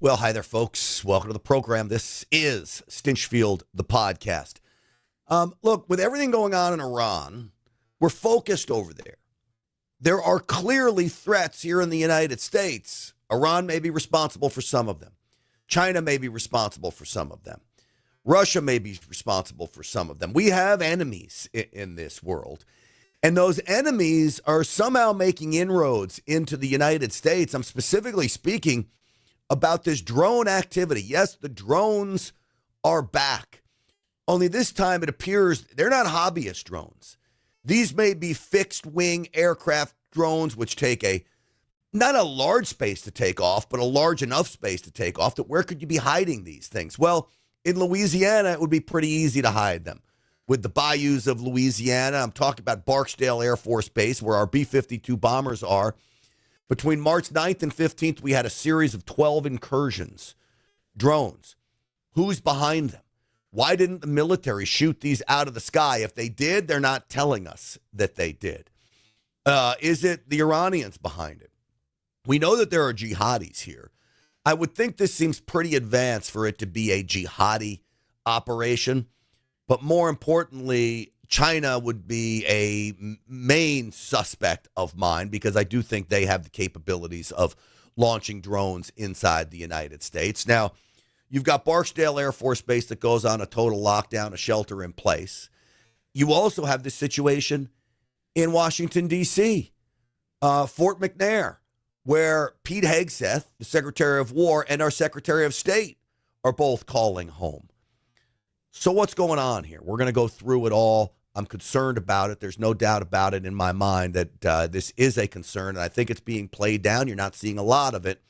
Well, hi there, folks. Welcome to the program. This is Stinchfield, the podcast. Look, with everything going on in Iran, we're focused over there. There are clearly threats here in the United States. Iran may be responsible for some of them. China may be responsible for some of them. Russia may be responsible for some of them. We have enemies in this world. And those enemies are somehow making inroads into the United States. I'm specifically speaking about this drone activity. Yes, the drones are back. Only this time it appears they're not hobbyist drones. These may be fixed wing aircraft drones, which take not a large space to take off, but a large enough space to take off. That where could you be hiding these things? Well, in Louisiana, it would be pretty easy to hide them. With the bayous of Louisiana, I'm talking about Barksdale Air Force Base, where our B-52 bombers are. Between March 9th and 15th, we had a series of 12 incursions, drones. Who's behind them? Why didn't the military shoot these out of the sky? If they did, they're not telling us that they did. Is it the Iranians behind it? We know that there are jihadis here. I would think this seems pretty advanced for it to be a jihadi operation. But more importantly, China would be a main suspect of mine because I do think they have the capabilities of launching drones inside the United States. Now, you've got Barksdale Air Force Base that goes on a total lockdown, a shelter in place. You also have this situation in Washington, D.C., Fort McNair, where Pete Hegseth, the Secretary of War, and our Secretary of State are both calling home. So what's going on here? We're going to go through it all. I'm concerned about it. There's no doubt about it in my mind that this is a concern, and I think it's being played down. You're not seeing a lot of it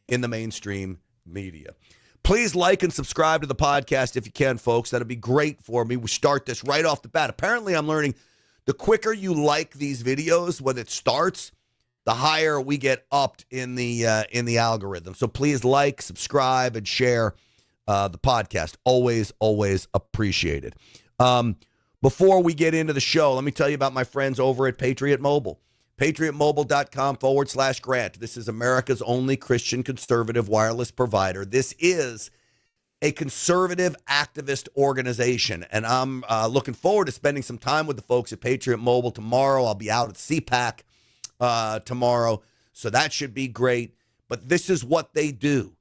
in the mainstream media. Please like and subscribe to the podcast if you can, folks. That'd be great for me. We start this right off the bat. Apparently, I'm learning the quicker you like these videos when it starts, the higher we get upped in the algorithm. So please like, subscribe, and share the podcast. Always, always appreciated. Before we get into the show, let me tell you about my friends over at Patriot Mobile. PatriotMobile.com/Grant. This is America's only Christian conservative wireless provider. This is a conservative activist organization, and I'm looking forward to spending some time with the folks at Patriot Mobile tomorrow. I'll be out at CPAC tomorrow, so that should be great. But this is what they do.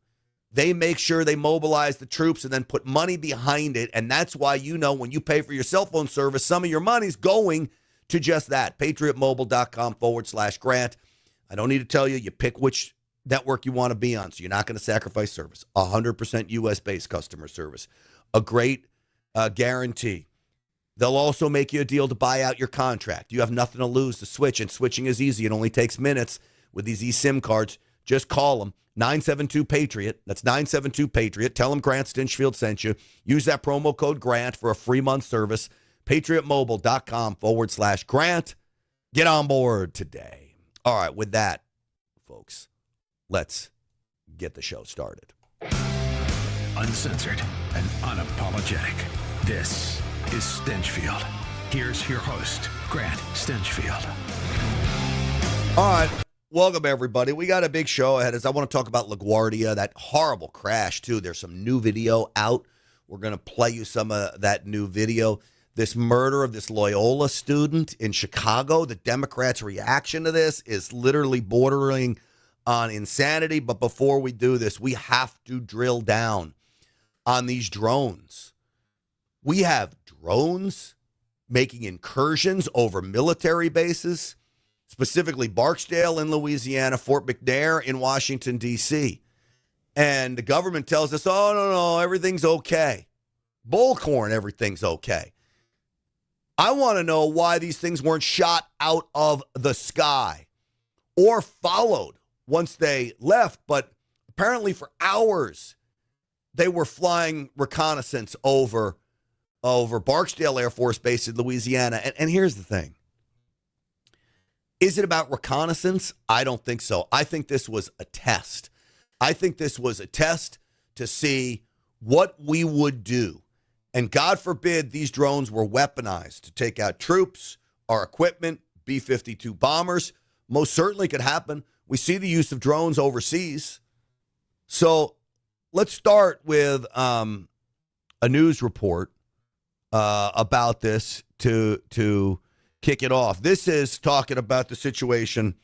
They make sure they mobilize the troops and then put money behind it. And that's why, you know, when you pay for your cell phone service, some of your money's going to just that. PatriotMobile.com/Grant. I don't need to tell you, you pick which network you want to be on. So you're not going to sacrifice service. 100% U.S.-based customer service. A great guarantee. They'll also make you a deal to buy out your contract. You have nothing to lose to switch, and switching is easy. It only takes minutes with these eSIM cards. Just call them. 972-PATRIOT. That's 972-PATRIOT. Tell them Grant Stinchfield sent you. Use that promo code GRANT for a free month service. PatriotMobile.com/Grant. Get on board today. All right, with that, folks, let's get the show started. Uncensored and unapologetic. This is Stinchfield. Here's your host, Grant Stinchfield. All right. Welcome, everybody. We got a big show ahead. As I want to talk about LaGuardia, that horrible crash, too. There's some new video out. We're going to play you some of that new video. This murder of this Loyola student in Chicago, the Democrats' reaction to this is literally bordering on insanity. But before we do this, we have to drill down on these drones. We have drones making incursions over military bases, specifically Barksdale in Louisiana, Fort McNair in Washington, D.C. And the government tells us, oh, no, everything's okay. Bullcorn, everything's okay. I want to know why these things weren't shot out of the sky or followed once they left. But apparently for hours, they were flying reconnaissance over Barksdale Air Force Base in Louisiana. And here's the thing. Is it about reconnaissance? I don't think so. I think this was a test. I think this was a test to see what we would do. And God forbid these drones were weaponized to take out troops, our equipment, B-52 bombers. Most certainly could happen. We see the use of drones overseas. So let's start with a news report about this to kick it off. This is talking about the situation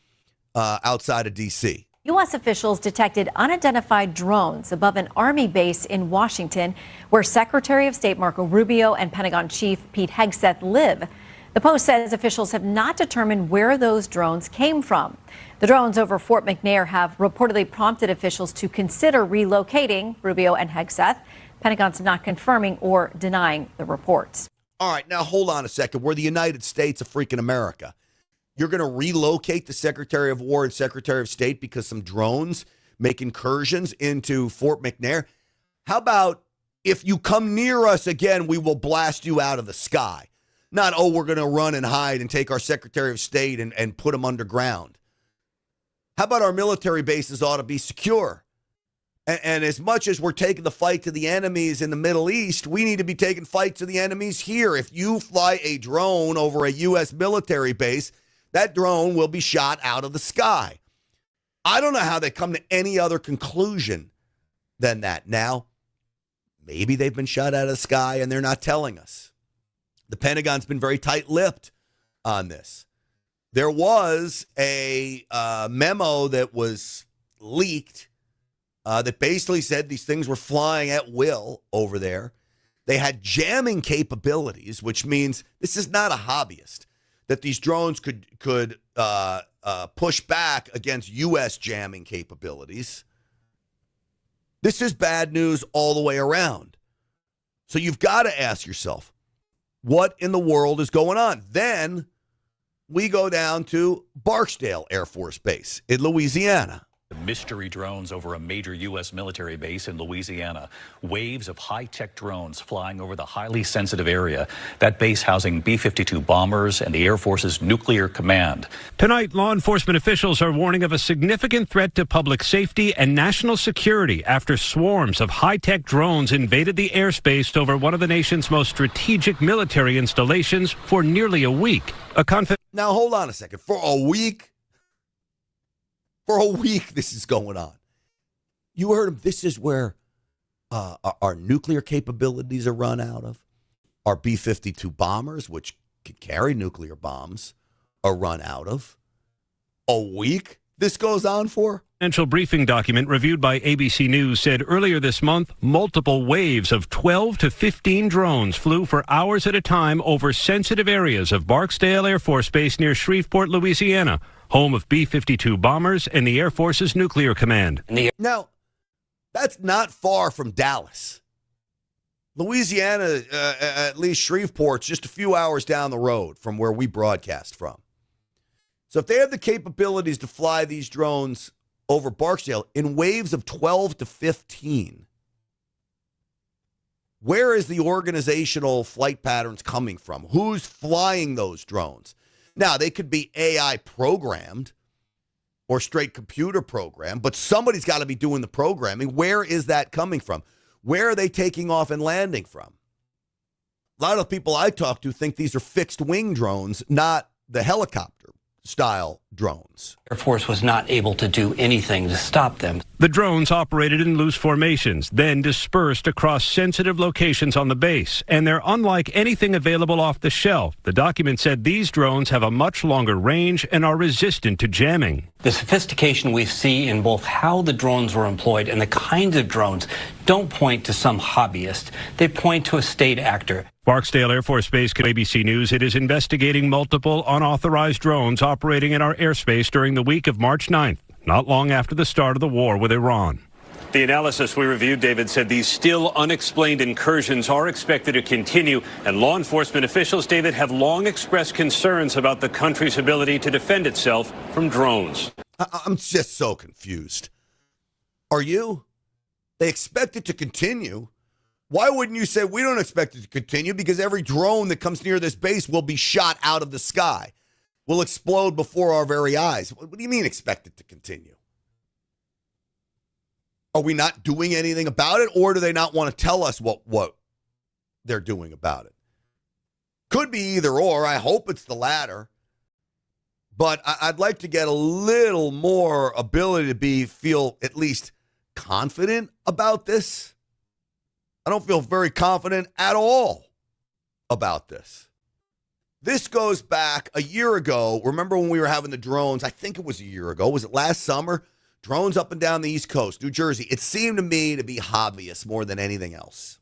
outside of D.C. U.S. officials detected unidentified drones above an Army base in Washington, where Secretary of State Marco Rubio and Pentagon Chief Pete Hegseth live. The Post says officials have not determined where those drones came from. The drones over Fort McNair have reportedly prompted officials to consider relocating Rubio and Hegseth. Pentagon's not confirming or denying the reports. All right, now hold on a second. We're the United States of freaking America. You're going to relocate the Secretary of War and Secretary of State because some drones make incursions into Fort McNair? How about if you come near us again, we will blast you out of the sky? Not, oh, we're going to run and hide and take our Secretary of State and put him underground. How about our military bases ought to be secure? And as much as we're taking the fight to the enemies in the Middle East, we need to be taking fight to the enemies here. If you fly a drone over a U.S. military base, that drone will be shot out of the sky. I don't know how they come to any other conclusion than that. Now, maybe they've been shot out of the sky and they're not telling us. The Pentagon's been very tight-lipped on this. There was a memo that was leaked that basically said these things were flying at will over there. They had jamming capabilities, which means this is not a hobbyist, that these drones could push back against U.S. jamming capabilities. This is bad news all the way around. So you've got to ask yourself, what in the world is going on? Then we go down to Barksdale Air Force Base in Louisiana. Mystery drones over a major U.S. military base in Louisiana. Waves of high-tech drones flying over the highly sensitive area. That base housing B-52 bombers and the Air Force's nuclear command. Tonight, law enforcement officials are warning of a significant threat to public safety and national security after swarms of high-tech drones invaded the airspace over one of the nation's most strategic military installations for nearly a week. Now, hold on a second. For a week? For a week, this is going on. You heard him. This is where our nuclear capabilities are run out of. Our B-52 bombers, which can carry nuclear bombs, are run out of. A week this goes on for? Financial briefing document reviewed by ABC News said earlier this month, multiple waves of 12 to 15 drones flew for hours at a time over sensitive areas of Barksdale Air Force Base near Shreveport, Louisiana, home of B-52 bombers and the Air Force's nuclear command. Now, that's not far from Dallas. Louisiana, at least Shreveport's just a few hours down the road from where we broadcast from. So if they have the capabilities to fly these drones over Barksdale in waves of 12 to 15, where is the organizational flight patterns coming from? Who's flying those drones? Now, they could be AI programmed or straight computer programmed, but somebody's got to be doing the programming. Where is that coming from? Where are they taking off and landing from? A lot of people I talk to think these are fixed wing drones, not the helicopter style drones. Air Force was not able to do anything to stop them. The drones operated in loose formations, then dispersed across sensitive locations on the base, and they're unlike anything available off the shelf. The document said these drones have a much longer range and are resistant to jamming. The sophistication we see in both how the drones were employed and the kinds of drones don't point to some hobbyist. They point to a state actor. Barksdale Air Force Base, ABC News, it is investigating multiple unauthorized drones operating in our airspace during the week of March 9th, not long after the start of the war with Iran. The analysis we reviewed, David, said these still unexplained incursions are expected to continue, and law enforcement officials, David, have long expressed concerns about the country's ability to defend itself from drones. I'm just so confused. Are you? They expect it to continue. Why wouldn't you say we don't expect it to continue? Because every drone that comes near this base will be shot out of the sky, will explode before our very eyes. What do you mean expect it to continue? Are we not doing anything about it, or do they not want to tell us what they're doing about it? Could be either or. I hope it's the latter. But I'd like to get a little more ability to feel at least confident about this. I don't feel very confident at all about this. This goes back a year ago. Remember when we were having the drones? I think it was a year ago. Was it last summer? Drones up and down the East Coast, New Jersey. It seemed to me to be hobbyists more than anything else.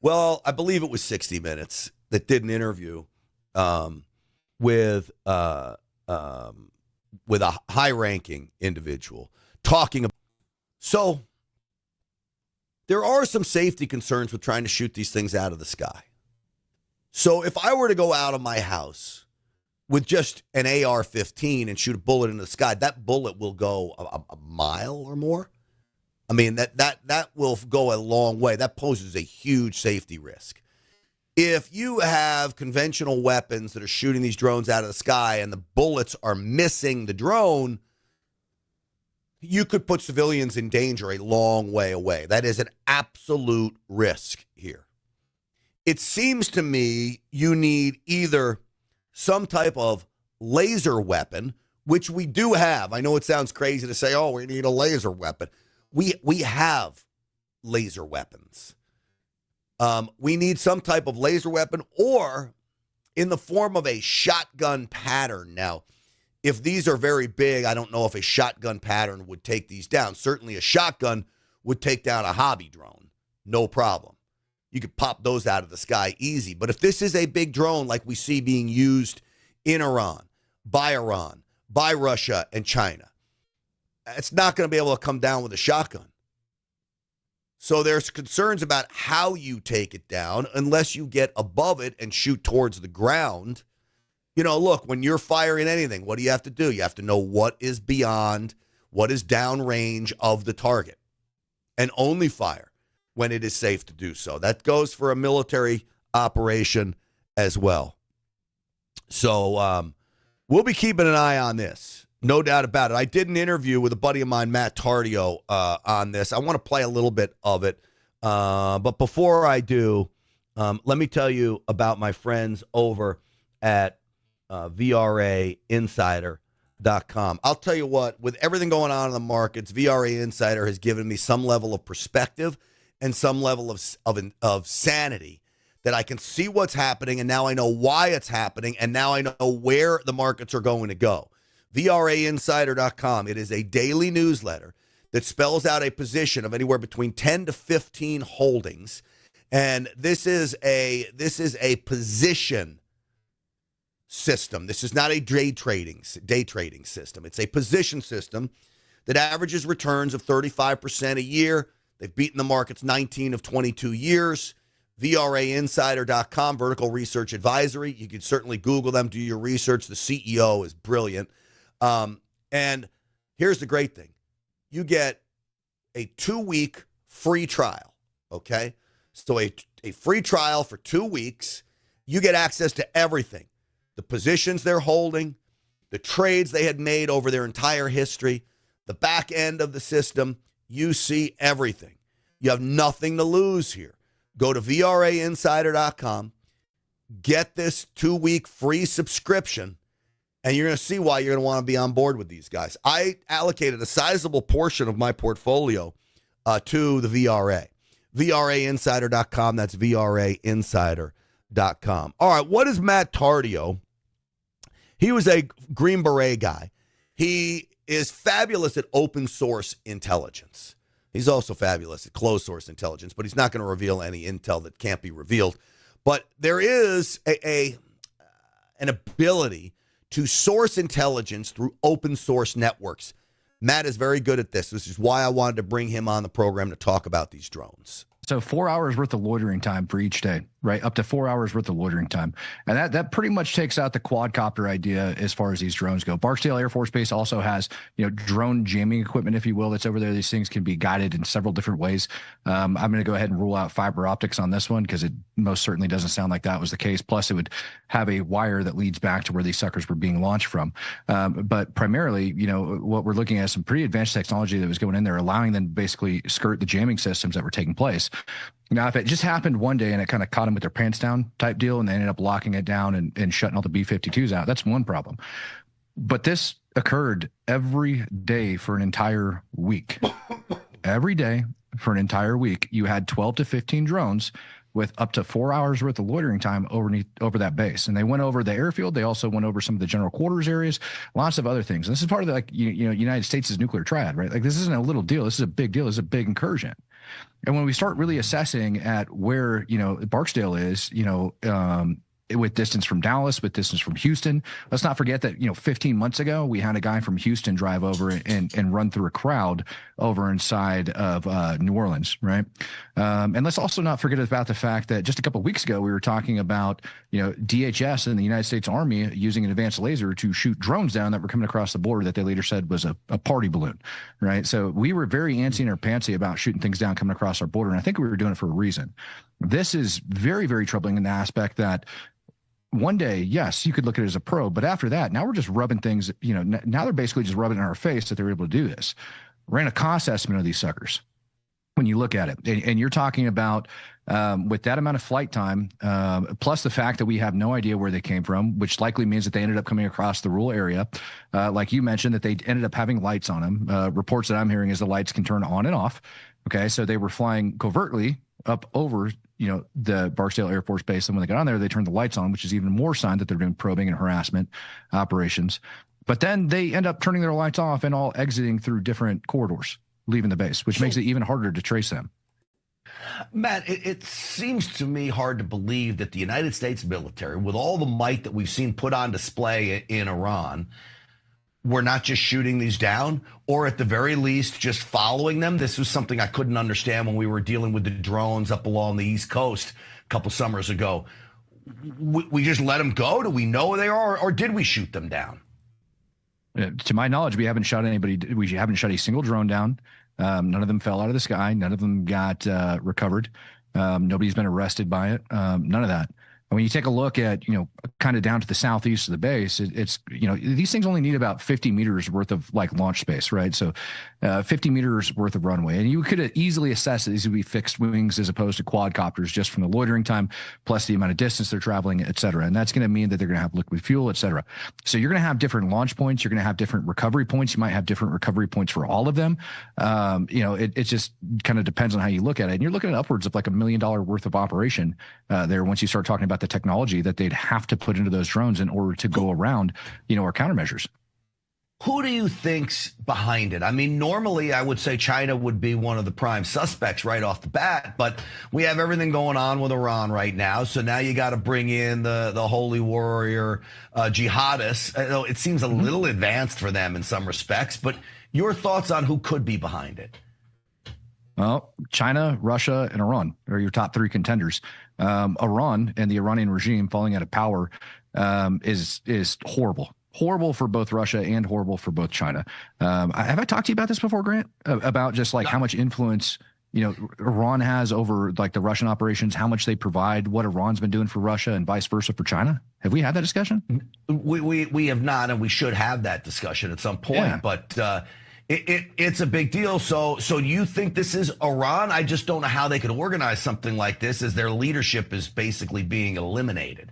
Well, I believe it was 60 Minutes that did an interview with a high-ranking individual talking about. So there are some safety concerns with trying to shoot these things out of the sky. So if I were to go out of my house with just an AR-15 and shoot a bullet into the sky, that bullet will go a mile or more. I mean, that will go a long way. That poses a huge safety risk. If you have conventional weapons that are shooting these drones out of the sky and the bullets are missing the drone, you could put civilians in danger a long way away. That is an absolute risk here. It seems to me you need either some type of laser weapon, which we do have. I know it sounds crazy to say, oh, we need a laser weapon. We have laser weapons. We need some type of laser weapon or in the form of a shotgun pattern. Now, if these are very big, I don't know if a shotgun pattern would take these down. Certainly a shotgun would take down a hobby drone. No problem. You could pop those out of the sky easy. But if this is a big drone like we see being used in Iran, by Russia and China, it's not going to be able to come down with a shotgun. So there's concerns about how you take it down unless you get above it and shoot towards the ground. You know, look, when you're firing anything, what do you have to do? You have to know what is beyond, what is downrange of the target, and only fire when it is safe to do so. That goes for a military operation as well. So we'll be keeping an eye on this, no doubt about it. I did an interview with a buddy of mine, Matt Tardio, on this. I want to play a little bit of it. But before I do, let me tell you about my friends over at VRAinsider.com. I'll tell you what, with everything going on in the markets, VRA Insider has given me some level of perspective and some level of sanity that I can see what's happening, and now I know why it's happening, and now I know where the markets are going to go. VRAinsider.com. It is a daily newsletter that spells out a position of anywhere between 10 to 15 holdings, and this is a position system. This is not a day trading system. It's a position system that averages returns of 35% a year. They've beaten the markets 19 of 22 years. VRAinsider.com, Vertical Research Advisory. You can certainly Google them, do your research. The CEO is brilliant. And here's the great thing. You get a 2-week free trial, okay? So a free trial for 2 weeks. You get access to everything. The positions they're holding, the trades they had made over their entire history, the back end of the system. You see everything. You have nothing to lose here. Go to VRAinsider.com, get this 2-week free subscription, and you're going to see why you're going to want to be on board with these guys. I allocated a sizable portion of my portfolio to the VRA. VRAinsider.com, that's VRAinsider.com. All right, what is Matt Tardio? He was a Green Beret guy. He is fabulous at open source intelligence. He's also fabulous at closed source intelligence, but he's not going to reveal any intel that can't be revealed. But there is an ability to source intelligence through open source networks. Matt is very good at this. This is why I wanted to bring him on the program to talk about these drones. So 4 hours worth of loitering time for each day, right? Up to 4 hours worth of loitering time. And that pretty much takes out the quadcopter idea as far as these drones go. Barksdale Air Force Base also has, drone jamming equipment, if you will, that's over there. These things can be guided in several different ways. I'm going to go ahead and rule out fiber optics on this one because it most certainly doesn't sound like that was the case. Plus, it would have a wire that leads back to where these suckers were being launched from. But primarily, what we're looking at is some pretty advanced technology that was going in there, allowing them to basically skirt the jamming systems that were taking place. Now, if it just happened one day and it kind of caught them with their pants down type deal and they ended up locking it down and shutting all the B-52s out, that's one problem. But this occurred every day for an entire week. Every day for an entire week, you had 12 to 15 drones with up to 4 hours worth of loitering time over that base. And they went over the airfield. They also went over some of the general quarters areas, lots of other things. And this is part of the, like, United States' nuclear triad, right? Like, this isn't a little deal. This is a big deal. This is a big incursion. And when we start really assessing at where, Barksdale is, with distance from Dallas, with distance from Houston. Let's not forget that, 15 months ago, we had a guy from Houston drive over and run through a crowd over inside of New Orleans, right? And let's also not forget about the fact that just a couple of weeks ago, we were talking about, DHS and the United States Army using an advanced laser to shoot drones down that were coming across the border that they later said was a party balloon, right? So we were very antsy and pantsy about shooting things down coming across our border. And I think we were doing it for a reason. This is very, very troubling in the aspect that one day, yes, you could look at it as a probe, but after that, now we're just rubbing things, now they're basically just rubbing in our face that they're able to do this. Ran a cost estimate of these suckers when you look at it. And you're talking about with that amount of flight time, plus the fact that we have no idea where they came from, which likely means that they ended up coming across the rural area. Like you mentioned, that they ended up having lights on them. Reports that I'm hearing is the lights can turn on and off. Okay, so they were flying covertly up over the Barksdale Air Force Base. And when they got on there, they turned the lights on, which is even more sign that they're doing probing and harassment operations. But then they end up turning their lights off and all exiting through different corridors, leaving the base, which makes it even harder to trace them. Matt, it seems to me hard to believe that the United States military, with all the might that we've seen put on display in Iran, we're not just shooting these down, or at the very least just following them. This was something I couldn't understand when we were dealing with the drones up along the East Coast a couple summers ago. We just let them go? Do we know where they are, or did we shoot them down? To my knowledge, we haven't shot anybody. We haven't shot a single drone down. None of them fell out of the sky. None of them got recovered. Nobody's been arrested by it. None of that. And when you take a look at, kind of down to the southeast of the base, it's these things only need about 50 meters worth of like launch space, right? So 50 meters worth of runway. And you could easily assess that these would be fixed wings as opposed to quadcopters just from the loitering time, plus the amount of distance they're traveling, et cetera. And that's going to mean that they're going to have liquid fuel, et cetera. So you're going to have different launch points. You're going to have different recovery points. You might have different recovery points for all of them. It just kind of depends on how you look at it. And you're looking at upwards of like $1 million worth of operation there once you start talking about the technology that they'd have to put into those drones in order to go around, our countermeasures. Who do you think's behind it? I mean, normally I would say China would be one of the prime suspects right off the bat, but we have everything going on with Iran right now. So now you got to bring in the holy warrior jihadists. It seems a little advanced for them in some respects, but your thoughts on who could be behind it? Well, China, Russia, and Iran are your top three contenders. Iran and the Iranian regime falling out of power is horrible. Horrible for both Russia and horrible for both China. Have I talked to you about this before, Grant? About just like how much influence Iran has over like the Russian operations, how much they provide, what Iran's been doing for Russia, and vice versa for China? Have we had that discussion? We have not, and we should have that discussion at some point. Yeah. But it's a big deal. So do you think this is Iran? I just don't know how they could organize something like this, as their leadership is basically being eliminated.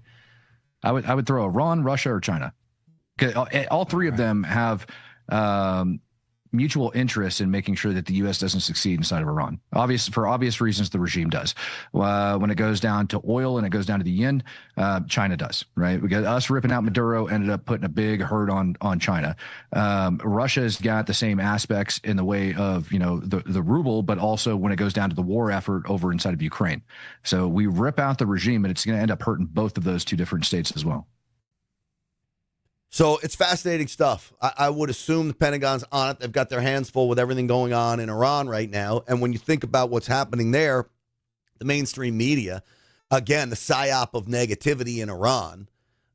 I would throw Iran, Russia, or China. All three of them have mutual interest in making sure that the U.S. doesn't succeed inside of Iran. For obvious reasons, the regime does. When it goes down to oil and it goes down to the yen, China does, right? We got us ripping out Maduro, ended up putting a big hurt on China. Russia's got the same aspects in the way of, the ruble, but also when it goes down to the war effort over inside of Ukraine. So we rip out the regime, and it's going to end up hurting both of those two different states as well. So it's fascinating stuff. I would assume the Pentagon's on it. They've got their hands full with everything going on in Iran right now. And when you think about what's happening there, the mainstream media, again, the psyop of negativity in Iran,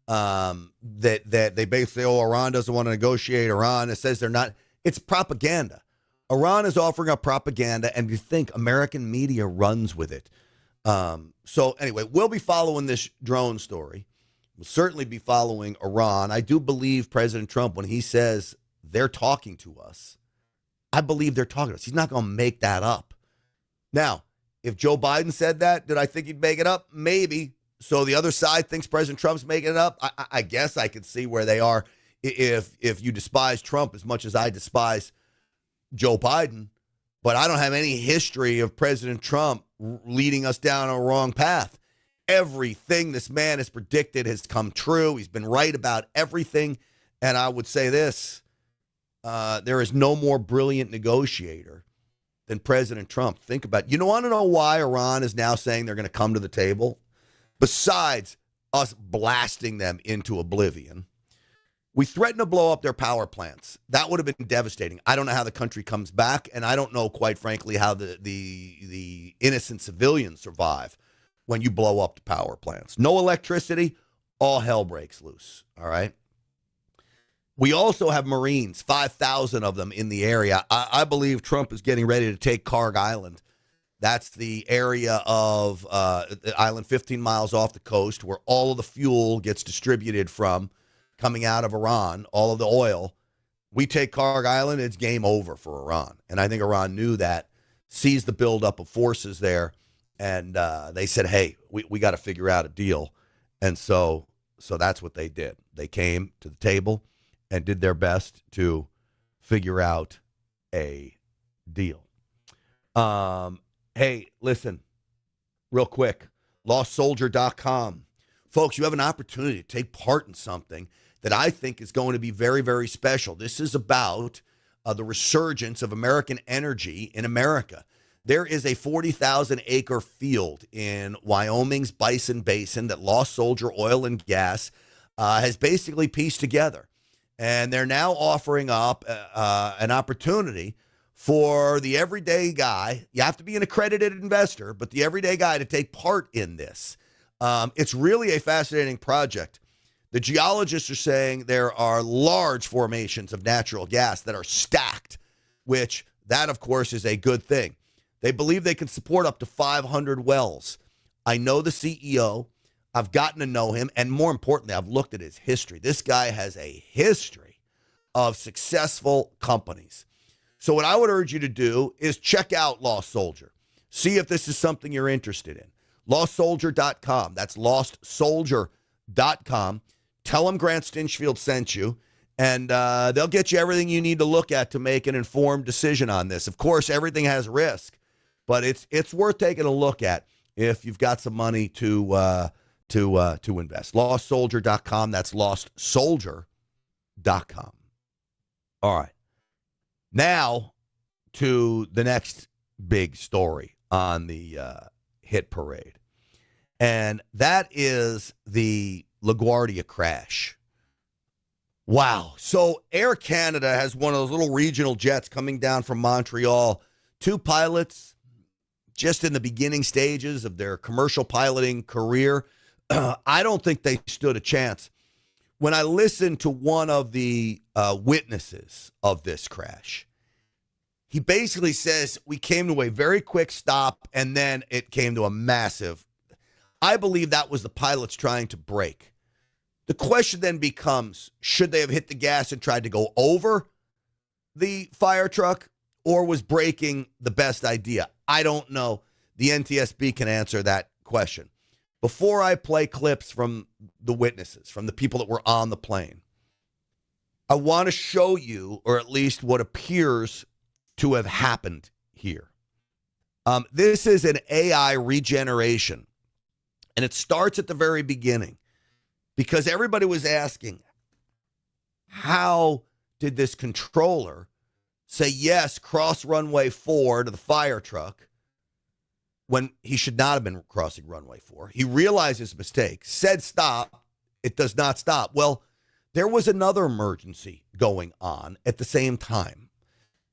that they basically, Iran doesn't want to negotiate. Iran, it says they're not. It's propaganda. Iran is offering up propaganda, and you think American media runs with it. So anyway, we'll be following this drone story. We'll certainly be following Iran. I do believe President Trump, when he says they're talking to us, I believe they're talking to us. He's not going to make that up. Now, if Joe Biden said that, did I think he'd make it up? Maybe. So the other side thinks President Trump's making it up. I guess I could see where they are if you despise Trump as much as I despise Joe Biden, but I don't have any history of President Trump leading us down a wrong path. Everything this man has predicted has come true. He's been right about everything. And I would say this, there is no more brilliant negotiator than President Trump. Think about it. You want to know why Iran is now saying they're going to come to the table? Besides us blasting them into oblivion, we threatened to blow up their power plants. That would have been devastating. I don't know how the country comes back, and I don't know, quite frankly, how the innocent civilians survive when you blow up the power plants. No electricity, all hell breaks loose, all right? We also have Marines, 5,000 of them in the area. I believe Trump is getting ready to take Karg Island. That's the area of the island 15 miles off the coast where all of the fuel gets distributed from, coming out of Iran, all of the oil. We take Karg Island, it's game over for Iran. And I think Iran knew that, sees the buildup of forces there, and they said, hey, we got to figure out a deal. And so that's what they did. They came to the table and did their best to figure out a deal. Hey, listen, real quick, lostsoldier.com. Folks, you have an opportunity to take part in something that I think is going to be very, very special. This is about the resurgence of American energy in America. There is a 40,000-acre field in Wyoming's Bison Basin that Lost Soldier Oil and Gas has basically pieced together. And they're now offering up an opportunity for the everyday guy. You have to be an accredited investor, but the everyday guy to take part in this. It's really a fascinating project. The geologists are saying there are large formations of natural gas that are stacked, which that, of course, is a good thing. They believe they can support up to 500 wells. I know the CEO. I've gotten to know him, and more importantly, I've looked at his history. This guy has a history of successful companies. So what I would urge you to do is check out Lost Soldier. See if this is something you're interested in. LostSoldier.com. That's LostSoldier.com. Tell them Grant Stinchfield sent you, and they'll get you everything you need to look at to make an informed decision on this. Of course, everything has risk, but it's worth taking a look at if you've got some money to invest. LostSoldier.com. That's LostSoldier.com. All right. Now to the next big story on the hit parade. And that is the LaGuardia crash. Wow. So Air Canada has one of those little regional jets coming down from Montreal. Two pilots just in the beginning stages of their commercial piloting career. I don't think they stood a chance. When I listened to one of the witnesses of this crash, he basically says we came to a very quick stop and then it came to a massive. I believe that was the pilots trying to brake. The question then becomes, should they have hit the gas and tried to go over the fire truck, or was braking the best idea? I don't know. The NTSB can answer that question. Before I play clips from the witnesses, from the people that were on the plane, I want to show you, or at least what appears to have happened here. This is an AI regeneration, and it starts at the very beginning because everybody was asking, how did this controller say, yes, cross runway 4 to the fire truck, when he should not have been crossing runway 4. He realized his mistake, said stop. It does not stop. Well, there was another emergency going on at the same time.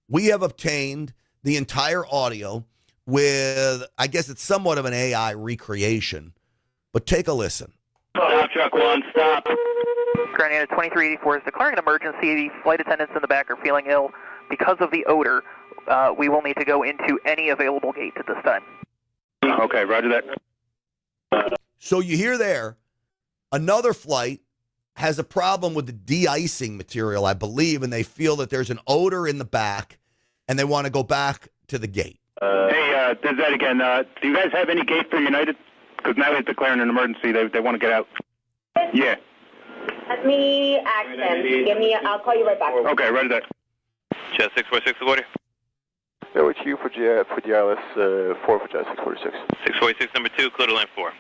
We have obtained the entire audio with, I guess it's somewhat of an AI recreation, but take a listen. Stop, truck 1, stop. Granada 2384 is declaring an emergency. The flight attendants in the back are feeling ill. Because of the odor, we will need to go into any available gate at this time. Okay, roger that. So you hear there, another flight has a problem with the de-icing material, I believe, and they feel that there's an odor in the back, and they want to go back to the gate. Hey, there's that again. Do you guys have any gate for United? Because now he's declaring an emergency. They want to get out. Yeah. Let me ask him. I'll call you right back. Okay, ready that. Jet 646 LaGuardia. Yeah, with you for GILS 4 for Jet 646. 646 number 2, clear to land 4.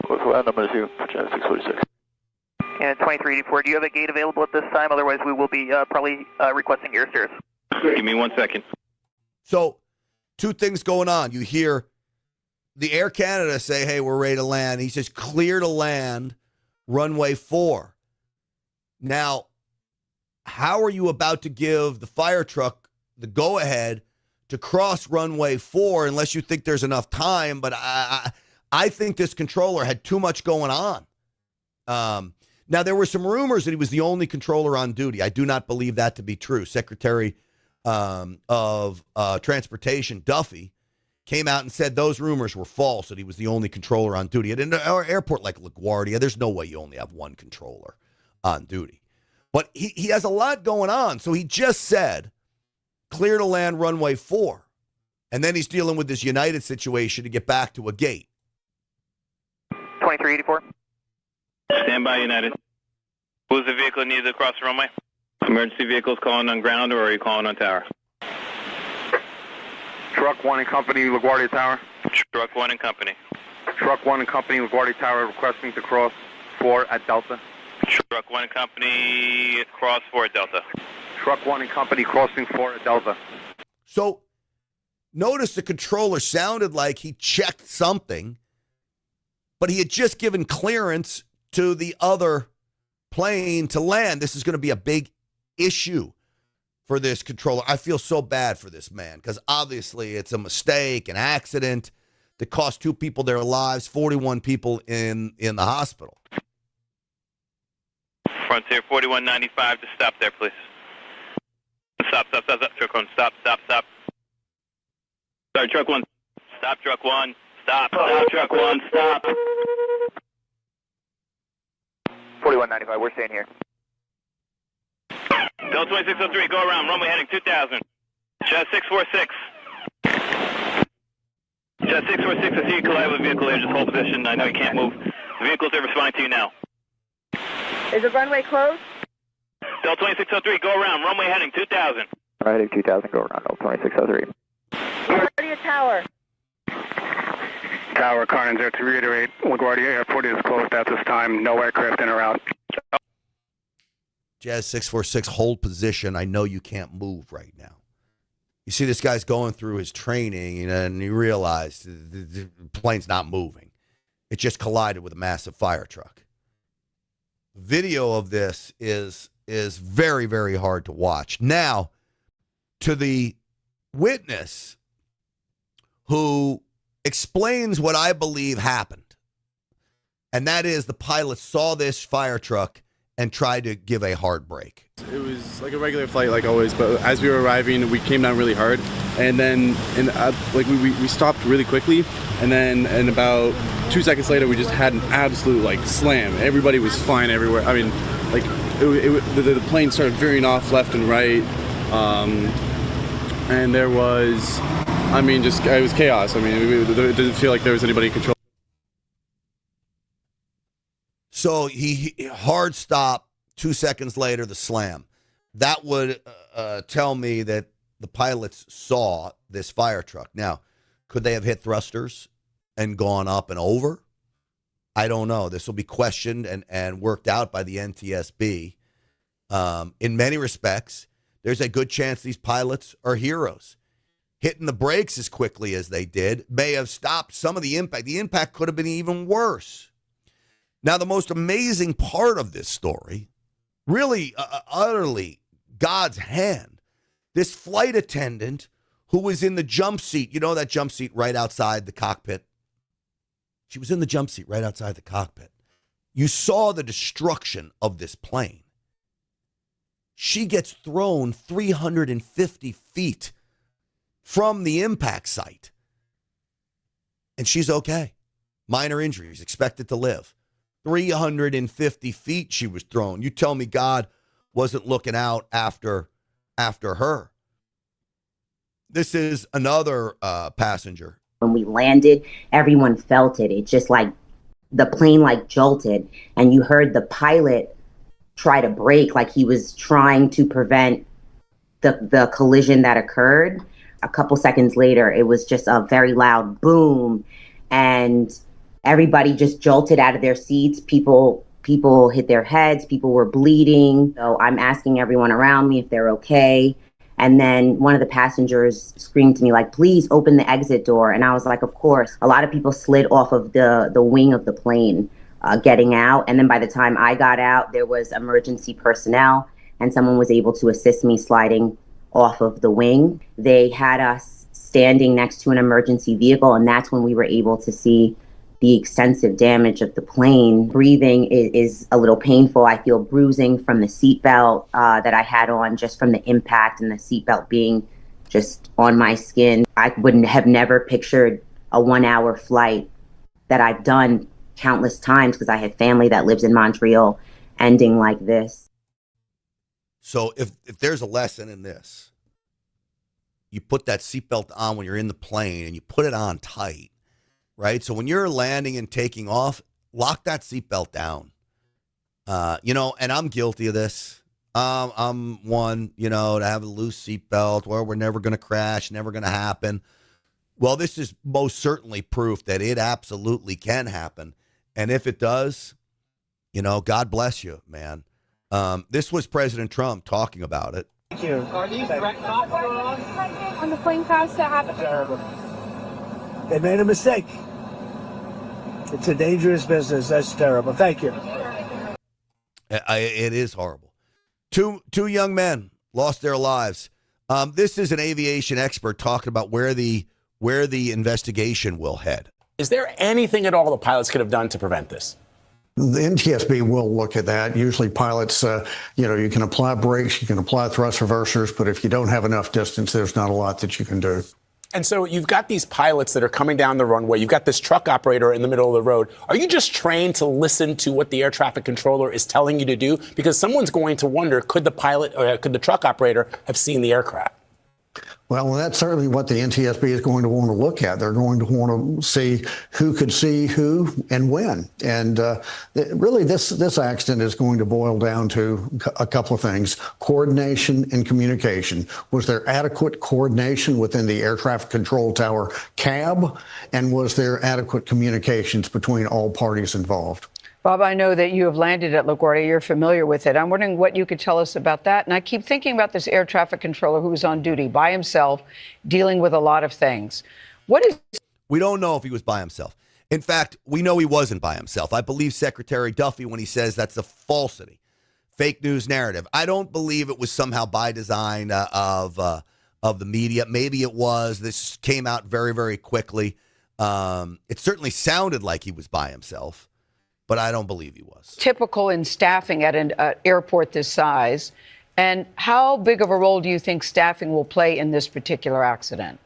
Clear to land number 2 for Jet 646. And 2384, do you have a gate available at this time? Otherwise, we will be probably requesting air stairs. Give me 1 second. So, two things going on. You hear the Air Canada say, hey, we're ready to land. He says, clear to land, runway 4. Now, how are you about to give the fire truck the go-ahead to cross runway 4 unless you think there's enough time? But I think this controller had too much going on. Now, there were some rumors that he was the only controller on duty. I do not believe that to be true. Secretary of Transportation, Duffy, came out and said those rumors were false, that he was the only controller on duty. At an airport like LaGuardia, there's no way you only have one controller on duty. But he has a lot going on. So he just said, clear to land runway 4. And then he's dealing with this United situation to get back to a gate. 2384. Stand by, United. Who's the vehicle needed to cross the runway? Emergency vehicles calling on ground, or are you calling on tower? Truck 1 and Company, LaGuardia Tower. Truck 1 and Company. Truck 1 and Company, LaGuardia Tower, requesting to cross 4 at Delta. Truck 1 and Company, cross 4 at Delta. Truck 1 and Company, crossing 4 at Delta. So notice the controller sounded like he checked something, but he had just given clearance to the other plane to land. This is going to be a big issue for this controller. I feel so bad for this man because obviously it's a mistake, an accident that cost 2 people their lives, 41 people in the hospital. Frontier 4195, just stop there, please. Stop. Truck 1, stop. Sorry, Truck 1. Stop, Truck 1. Stop, Truck 1, stop. 4195, we're staying here. Delta 2603, go around, runway heading 2000. Jet 646. Jet 646, I see you collide with a vehicle here, just hold position. I know you can't move. The vehicles are responding to you now. Is the runway closed? Delta 2603, go around, runway heading 2000. Heading 2000, go around, Delta 2603. LaGuardia Tower. Tower, Carnage, to reiterate, LaGuardia Airport is closed at this time. No aircraft in or out. Jazz 646, hold position. I know you can't move right now. You see this guy's going through his training, and you realize the plane's not moving. It just collided with a massive fire truck. Video of this is very, very hard to watch. Now, to the witness who explains what I believe happened, and that is the pilot saw this fire truck and tried to give a hard brake. It was like a regular flight, like always, but as we were arriving, we came down really hard, and then we stopped really quickly, and then and about 2 seconds later, we just had an absolute like slam. Everybody was flying everywhere. I mean, like the plane started veering off left and right, and there was, I mean, just it was chaos. I mean, it didn't feel like there was anybody in control. So he hard stop, 2 seconds later, the slam. That would tell me that the pilots saw this fire truck. Now, could they have hit thrusters and gone up and over? I don't know. This will be questioned and worked out by the NTSB. In many respects, there's a good chance these pilots are heroes. Hitting the brakes as quickly as they did may have stopped some of the impact. The impact could have been even worse. Now, the most amazing part of this story, really utterly God's hand, this flight attendant who was in the jump seat, you know that jump seat right outside the cockpit? She was in the jump seat right outside the cockpit. You saw the destruction of this plane. She gets thrown 350 feet from the impact site. And she's okay. Minor injuries, expected to live. 350 feet she was thrown. You tell me God wasn't looking out after her. This is another passenger. When we landed, everyone felt it. It just like the plane like jolted, and you heard the pilot try to brake, like he was trying to prevent the collision that occurred. A couple seconds later, it was just a very loud boom, and everybody just jolted out of their seats. People hit their heads. People were bleeding. So I'm asking everyone around me if they're okay. And then one of the passengers screamed to me, like, please open the exit door. And I was like, of course. A lot of people slid off of the wing of the plane, getting out. And then by the time I got out, there was emergency personnel, and someone was able to assist me sliding off of the wing. They had us standing next to an emergency vehicle, and that's when we were able to see the extensive damage of the plane. Breathing is a little painful. I feel bruising from the seatbelt that I had on, just from the impact and the seatbelt being just on my skin. I wouldn't have never pictured a 1-hour flight that I've done countless times, because I have family that lives in Montreal, ending like this. So if there's a lesson in this, you put that seatbelt on when you're in the plane, and you put it on tight, right? So when you're landing and taking off, lock that seatbelt down. And I'm guilty of this. I'm one, to have a loose seatbelt where we're never going to crash, never going to happen. Well, this is most certainly proof that it absolutely can happen. And if it does, God bless you, man. This was President Trump talking about it. Thank you. Are these direct cops on the plane crash that happened? Terrible. They made a mistake. It's a dangerous business. That's terrible. Thank you. It is horrible. Two young men lost their lives. This is an aviation expert talking about where the investigation will head. Is there anything at all the pilots could have done to prevent this? The NTSB will look at that. Usually pilots, you can apply brakes, you can apply thrust reversers, but if you don't have enough distance, there's not a lot that you can do. And so you've got these pilots that are coming down the runway. You've got this truck operator in the middle of the road. Are you just trained to listen to what the air traffic controller is telling you to do? Because someone's going to wonder, could the pilot or could the truck operator have seen the aircraft? Well, that's certainly what the NTSB is going to want to look at. They're going to want to see who could see who and when. And really, this accident is going to boil down to a couple of things: coordination and communication. Was there adequate coordination within the air traffic control tower cab? And was there adequate communications between all parties involved? Bob, I know that you have landed at LaGuardia. You're familiar with it. I'm wondering what you could tell us about that. And I keep thinking about this air traffic controller who was on duty by himself, dealing with a lot of things. We don't know if he was by himself. In fact, we know he wasn't by himself. I believe Secretary Duffy when he says that's a falsity, fake news narrative. I don't believe it was somehow by design of the media. Maybe it was. This came out very, very quickly. It certainly sounded like he was by himself, but I don't believe he was. Typical in staffing at an airport this size. And how big of a role do you think staffing will play in this particular accident?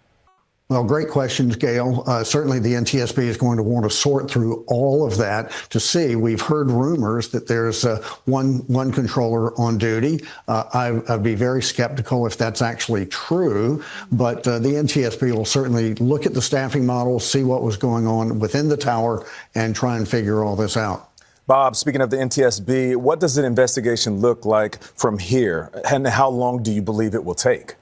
Well, great questions, Gail. Certainly the NTSB is going to want to sort through all of that to see. We've heard rumors that there's one controller on duty. I'd be very skeptical if that's actually true, but the NTSB will certainly look at the staffing model, see what was going on within the tower, and try and figure all this out. Bob, speaking of the NTSB, what does an investigation look like from here, and how long do you believe it will take?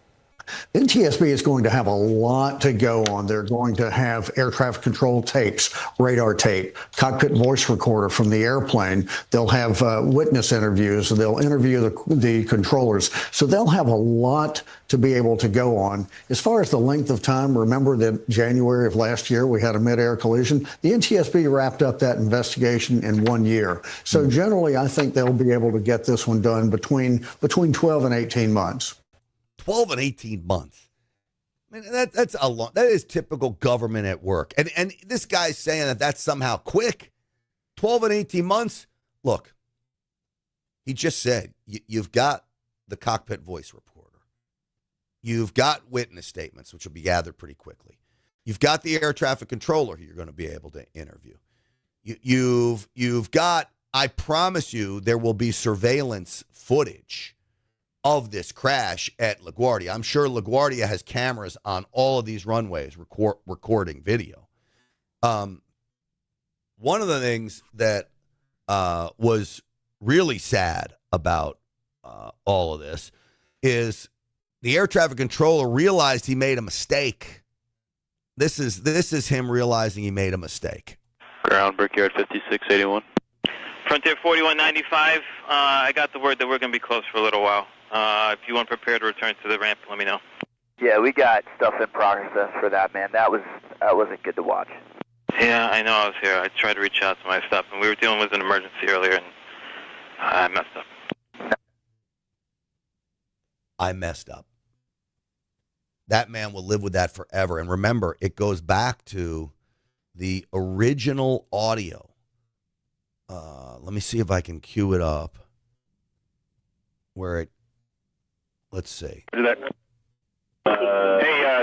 NTSB is going to have a lot to go on. They're going to have air traffic control tapes, radar tape, cockpit voice recorder from the airplane. They'll have witness interviews. They'll interview the controllers. So they'll have a lot to be able to go on. As far as the length of time, remember that January of last year, we had a mid-air collision. The NTSB wrapped up that investigation in 1 year. So generally, I think they'll be able to get this one done between 12 and 18 months. 12 and 18 months. I mean, that's a long. That is typical government at work. And this guy's saying that that's somehow quick. 12 and 18 months. Look, he just said you've got the cockpit voice reporter. You've got witness statements, which will be gathered pretty quickly. You've got the air traffic controller who you're going to be able to interview. You've got. I promise you, there will be surveillance footage of this crash at LaGuardia. I'm sure LaGuardia has cameras on all of these runways recording video. One of the things that was really sad about all of this is the air traffic controller realized he made a mistake. This is him realizing he made a mistake. Ground, Brickyard 5681. Frontier 4195, I got the word that we're going to be closed for a little while. If you want to prepare to return to the ramp, let me know. Yeah, we got stuff in process for that, man. That wasn't good to watch. Yeah, I know I was here. I tried to reach out to my stuff, and we were dealing with an emergency earlier, and I messed up. I messed up. That man will live with that forever. And remember, it goes back to the original audio. Let me see if I can cue it up. Let's see. Hey,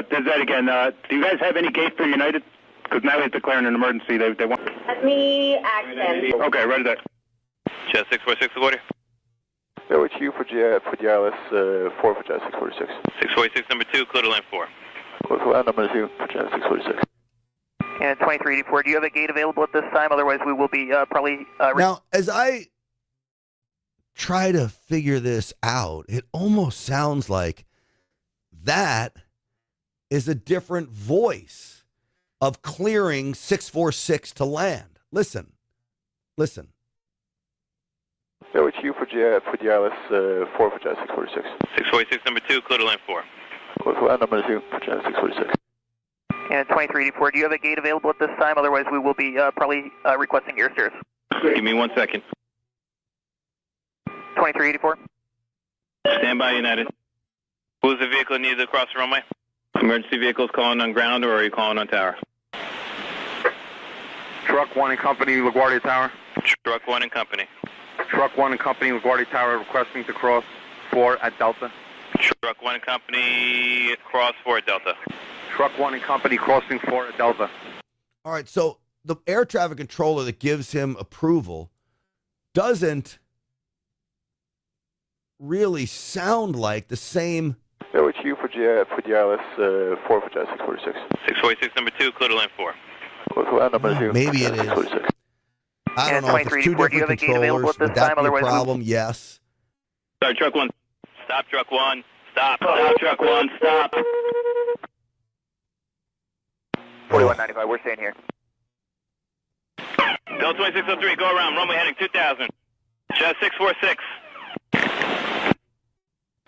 this is Ed again. Do you guys have any gate for United? Because now they're declaring an emergency. They want. Let me accent. Okay, ready that. Jet 646, LaGuardia. Go with you for GLS 4 for Jet 646. 646, number 2, clear to land 4. Close to land number 2 for Jet 646. And 2384, do you have a gate available at this time? Otherwise, we will be probably... Now, as I try to figure this out, it almost sounds like that is a different voice of clearing 646 to land. Listen. Go with you for GLS 4 for Jet 646. 646, number 2, clear to land 4. Close to land number 2 for Jet 646. And 2384, do you have a gate available at this time? Otherwise, we will be probably requesting air stairs. Give me 1 second. 2384. Stand by, United. Who's the vehicle needed to cross the runway? Emergency vehicles calling on ground, or are you calling on tower? Truck 1 and Company, LaGuardia Tower. Truck 1 and Company. Truck 1 and Company, LaGuardia Tower, requesting to cross 4 at Delta. Truck 1 and Company, cross 4 at Delta. Truck 1 and Company, crossing 4 at Delta. All right, so the air traffic controller that gives him approval doesn't really sound like the same. Go with you for GLS 4 for Jet 646. 646, number 2, clear to land 4. Close to land number 2. Maybe it is. I don't know if it's two different controllers. Would that be a problem? Yes. Sorry, Truck 1. Stop, Truck 1. Stop, Truck 1. Stop. 4195, we're staying here. Delta 2603, go around, runway heading 2000. Jet 646.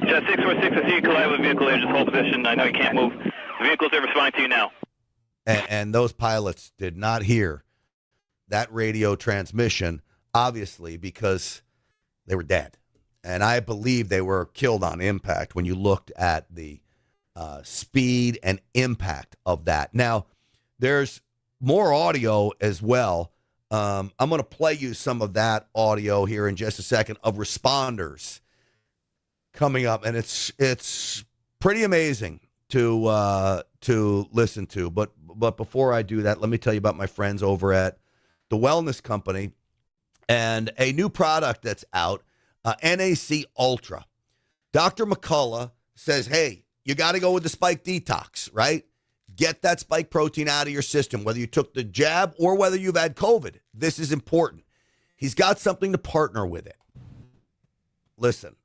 Jet 646, I see you collide with a vehicle there, just hold position. I know you can't move. The vehicles are responding to you now. And those pilots did not hear that radio transmission, obviously, because they were dead. And I believe they were killed on impact when you looked at the speed and impact of that. Now, there's more audio as well. I'm going to play you some of that audio here in just a second of responders coming up, and it's pretty amazing to listen to. But before I do that, let me tell you about my friends over at the Wellness Company and a new product that's out, NAC Ultra. Dr. McCullough says, hey, you got to go with the spike detox, right? Get that spike protein out of your system, whether you took the jab or whether you've had COVID. This is important. He's got something to partner with it. Listen.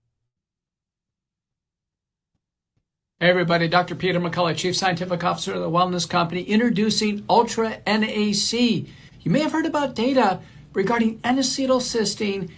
Hey everybody, Dr. Peter McCullough, Chief Scientific Officer of the Wellness Company, introducing Ultra NAC. You may have heard about data regarding N-acetylcysteine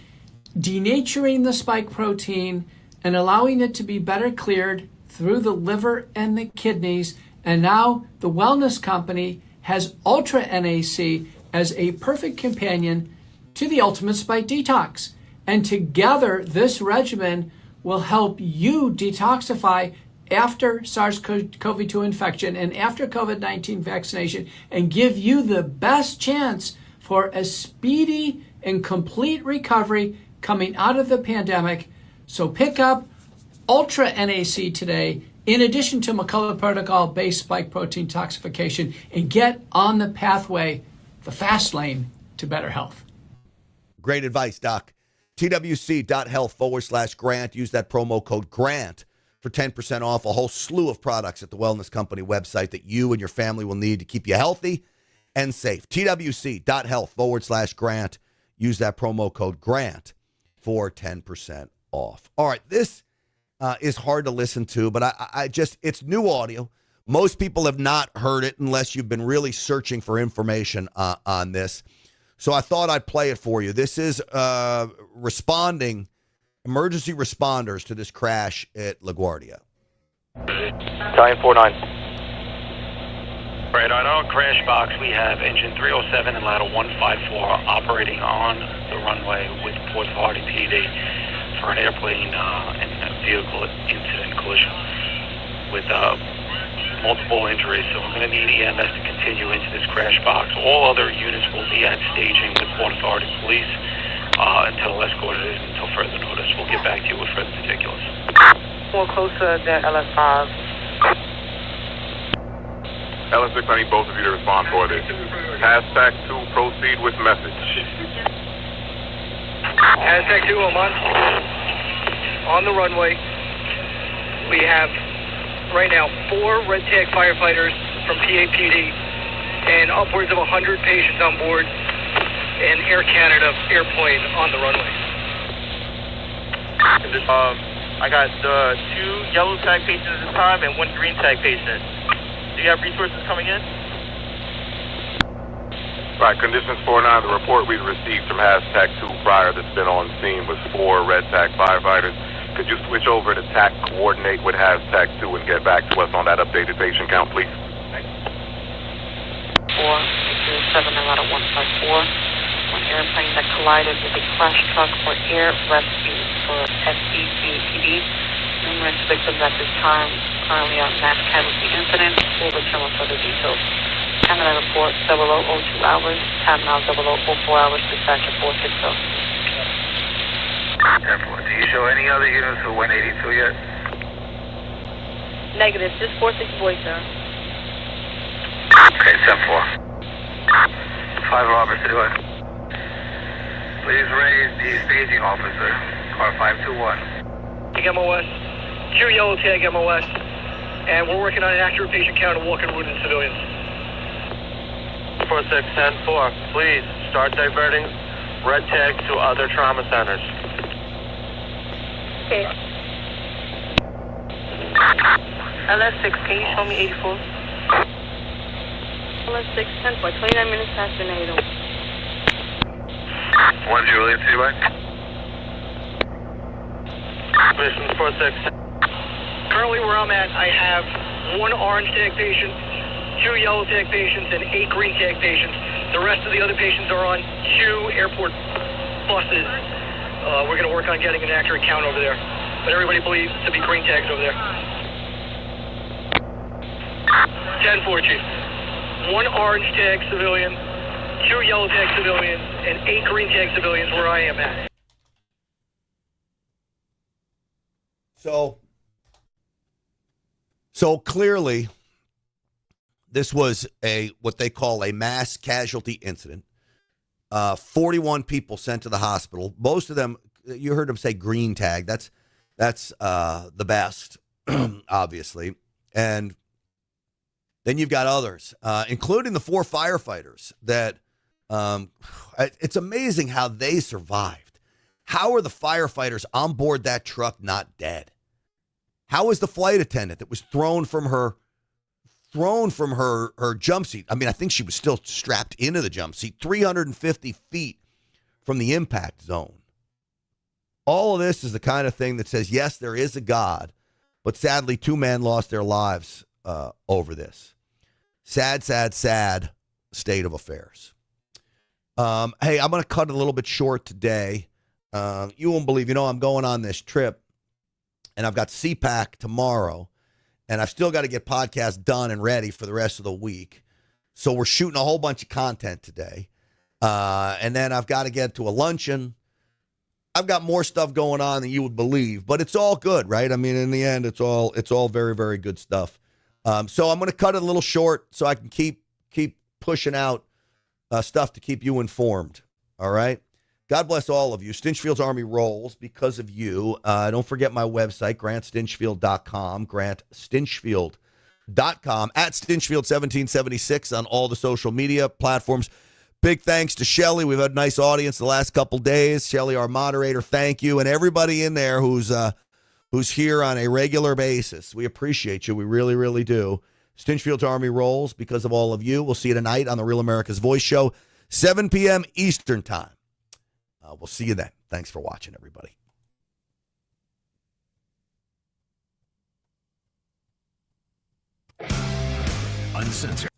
denaturing the spike protein and allowing it to be better cleared through the liver and the kidneys. And now the Wellness Company has Ultra NAC as a perfect companion to the Ultimate Spike Detox. And together, this regimen will help you detoxify after SARS-CoV-2 infection and after COVID-19 vaccination and give you the best chance for a speedy and complete recovery coming out of the pandemic. So pick up Ultra NAC today, in addition to McCullough Protocol-based spike protein detoxification, and get on the pathway, the fast lane to better health. Great advice, Doc. TWC.health/grant. Use that promo code GRANT for 10% off a whole slew of products at the Wellness Company website that you and your family will need to keep you healthy and safe. TWC.health/grant. Use that promo code GRANT for 10% off. All right, this is hard to listen to, but I just, it's new audio. Most people have not heard it unless you've been really searching for information on this. So I thought I'd play it for you. This is emergency responders to this crash at LaGuardia. Italian 49. Right, on our crash box, we have engine 307 and ladder 154 operating on the runway with Port Authority PD for an airplane and a vehicle incident collision with multiple injuries. So we're going to need EMS to continue into this crash box. All other units will be at staging with Port Authority Police until escorted until further notice. We'll get back to you with further particulars. More closer than LS5. LS6, I need both of you to respond for this. Hashtag 2, proceed with message. Hashtag 2, I'm on the runway. We have right now 4 red tag firefighters from PAPD and upwards of 100 patients on board an Air Canada airplane on the runway. I got 2 yellow tag patients at this time and 1 green tag patient. Do you have resources coming in? Right, conditions 49, the report we received from hashtag 2 prior that's been on scene was 4 red tag firefighters. Could you switch over to TAC, coordinate with hashtag 2 and get back to us on that updated patient count, please? 4, 7, and ladder 154. One airplane that collided with a crash truck for air rescue for SCPD. Numerous victims at this time. Currently on mass casualty incident. We'll return with further details. Canada report 0002 hours. Time now 0004 hours. Dispatcher 460. Do you show any other units for 182 yet? Negative. Just 46 boys, sir. Okay, 10-4. 5 Roberts to do it. Please raise the staging officer. Car 521. MOS. Q yellow tag MOS. And we're working on an accurate patient count of walking wounded civilians. 4610-4, please start diverting red tags to other trauma centers. Okay. LS6, can you show me 84? LS6, 10-4, 29 minutes past the NATO. 1 Juliet, see you, Mission 46. Currently where I'm at, I have 1 orange tag patient, 2 yellow tag patients, and 8 green tag patients. The rest of the other patients are on 2 airport buses. We're going to work on getting an accurate count over there. But everybody believes to be green tags over there. 10-4, Chief. 1 orange tag civilian, 2 yellow tag civilians, and 8 green tag civilians where I am at. So clearly, this was what they call a mass casualty incident. 41 people sent to the hospital. Most of them, you heard them say green tag. That's the best, obviously. And then you've got others, including the 4 firefighters that it's amazing how they survived. How are the firefighters on board that truck not dead? How is the flight attendant that was thrown from her jump seat? I mean, I think she was still strapped into the jump seat, 350 feet from the impact zone. All of this is the kind of thing that says, yes, there is a God, but sadly, 2 men lost their lives over this. Sad, sad, sad state of affairs. Hey, I'm going to cut a little bit short today. You won't believe, I'm going on this trip. And I've got CPAC tomorrow, and I've still got to get podcasts done and ready for the rest of the week. So we're shooting a whole bunch of content today. And then I've got to get to a luncheon. I've got more stuff going on than you would believe, but it's all good, right? I mean, in the end, it's all very, very good stuff. So I'm going to cut it a little short so I can keep pushing out stuff to keep you informed. All right. God bless all of you. Stinchfield's Army rolls because of you. Don't forget my website, GrantStinchfield.com, GrantStinchfield.com, at Stinchfield1776 on all the social media platforms. Big thanks to Shelly. We've had a nice audience the last couple days. Shelly, our moderator, thank you. And everybody in there who's here on a regular basis. We appreciate you. We really, really do. Stinchfield's Army rolls because of all of you. We'll see you tonight on the Real America's Voice Show, 7 p.m. Eastern Time. We'll see you then. Thanks for watching, everybody. Uncensored.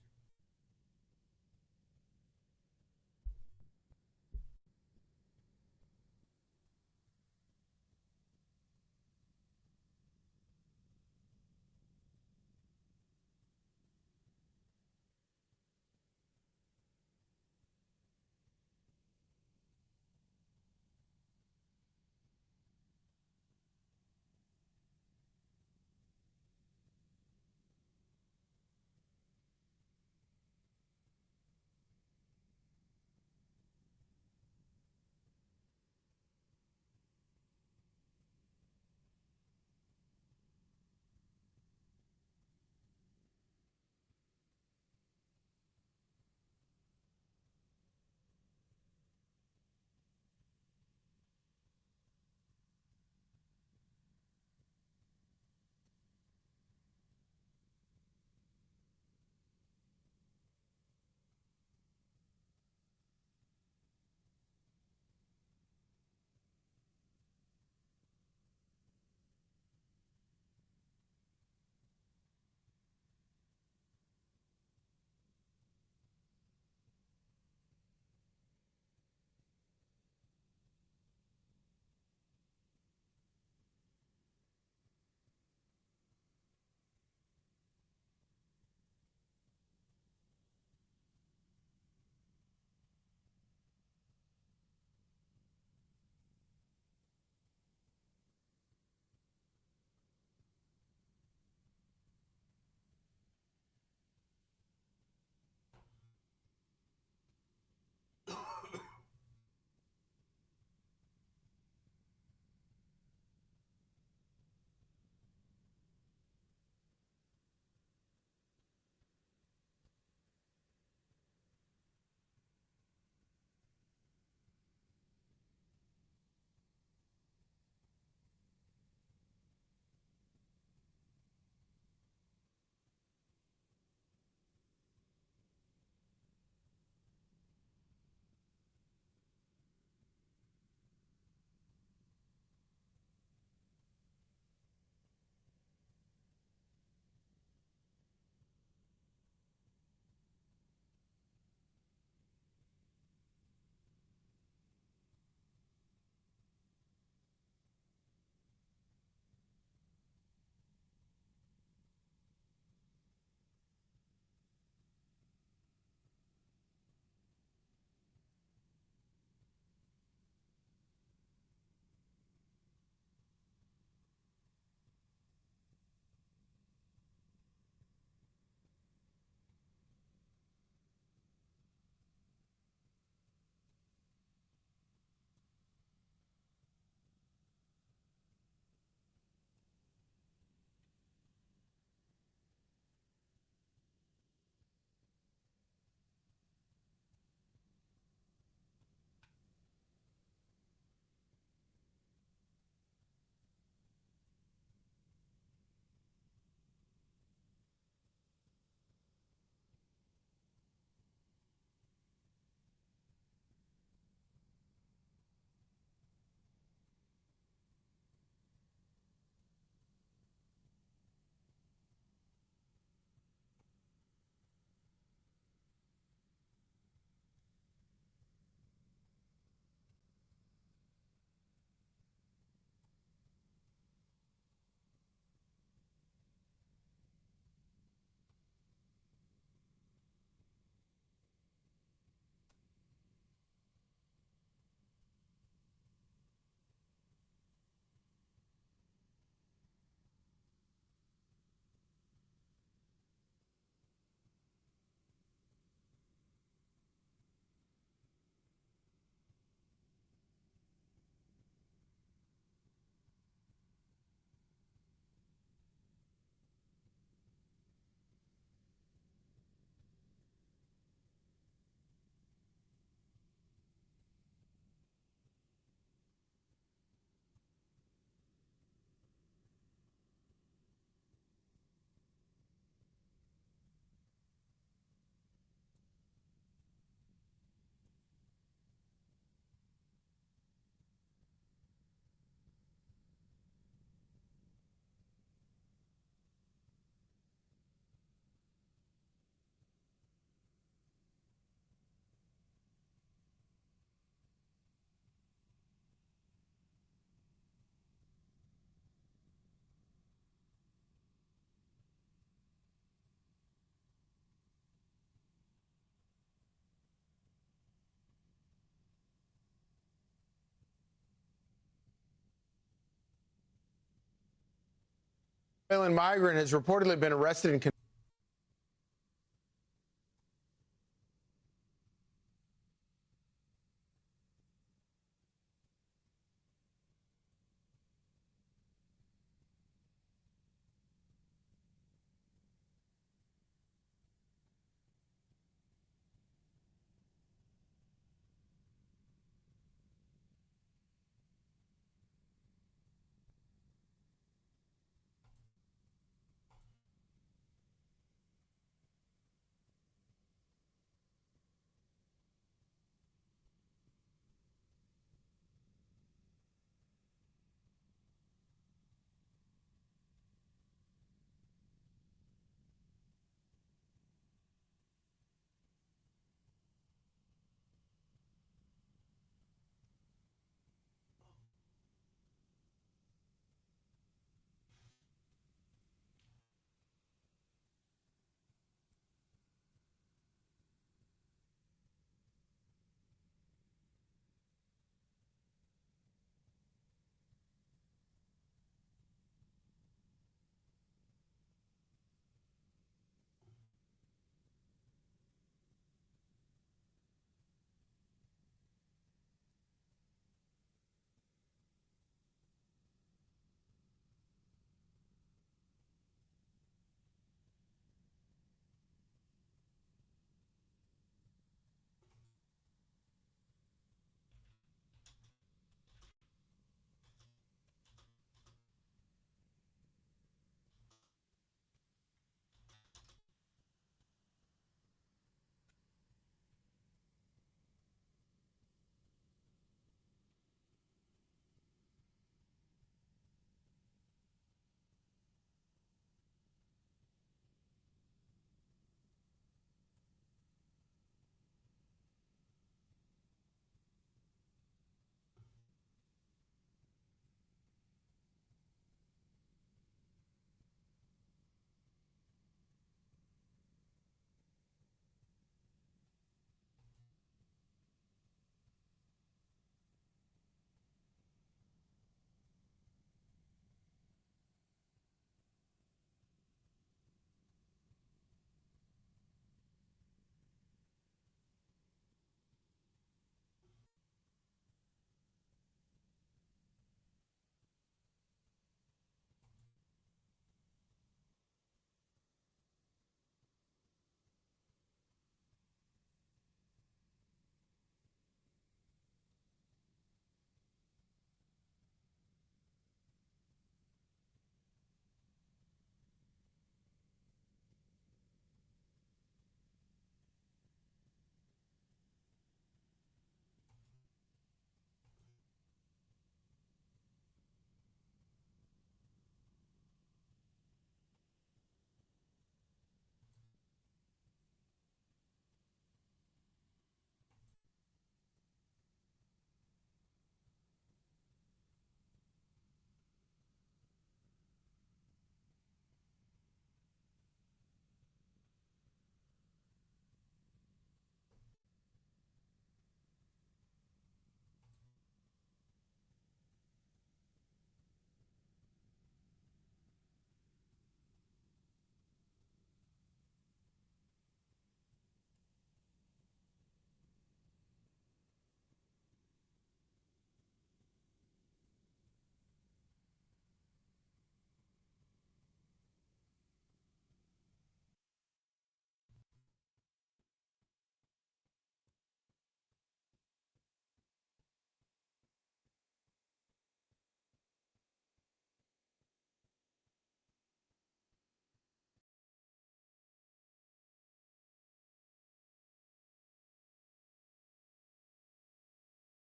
Venezuelan migrant has reportedly been arrested in